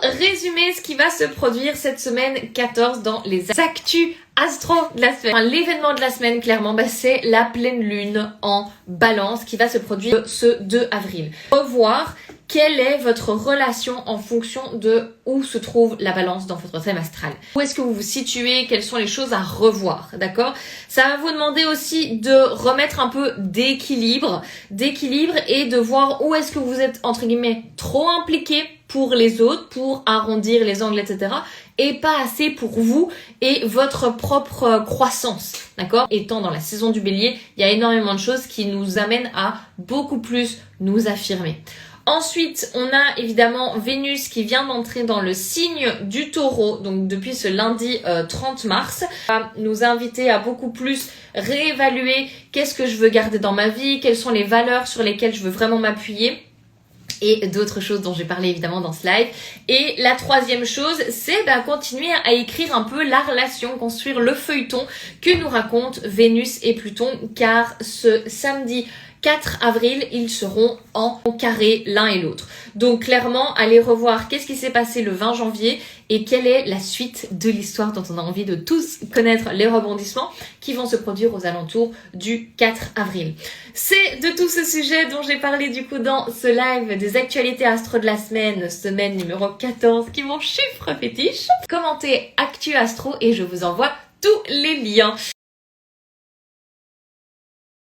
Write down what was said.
Résumer ce qui va se produire cette semaine 14 dans les actus astro de la semaine. Enfin, l'événement de la semaine, clairement, c'est la pleine lune en balance qui va se produire ce 2 avril. Revoir quelle est votre relation en fonction de où se trouve la balance dans votre thème astral. Où est-ce que vous vous situez? Quelles sont les choses à revoir, d'accord? Ça va vous demander aussi de remettre un peu d'équilibre et de voir où est-ce que vous êtes, entre guillemets, trop impliqué pour les autres, pour arrondir les angles, etc. et pas assez pour vous et votre propre croissance, d'accord? Étant dans la saison du bélier, il y a énormément de choses qui nous amènent à beaucoup plus nous affirmer. Ensuite, on a évidemment Vénus qui vient d'entrer dans le signe du taureau, donc depuis ce lundi 30 mars, va nous inviter à beaucoup plus réévaluer qu'est-ce que je veux garder dans ma vie, quelles sont les valeurs sur lesquelles je veux vraiment m'appuyer, et d'autres choses dont j'ai parlé évidemment dans ce live. Et la troisième chose, c'est continuer à écrire un peu la relation, construire le feuilleton que nous racontent Vénus et Pluton, car ce samedi 4 avril, ils seront en carré l'un et l'autre. Donc clairement, allez revoir qu'est-ce qui s'est passé le 20 janvier et quelle est la suite de l'histoire dont on a envie de tous connaître les rebondissements qui vont se produire aux alentours du 4 avril. C'est de tout ce sujet dont j'ai parlé du coup dans ce live des actualités astro de la semaine numéro 14, qui est mon chiffre fétiche. Commentez Actu Astro et je vous envoie tous les liens.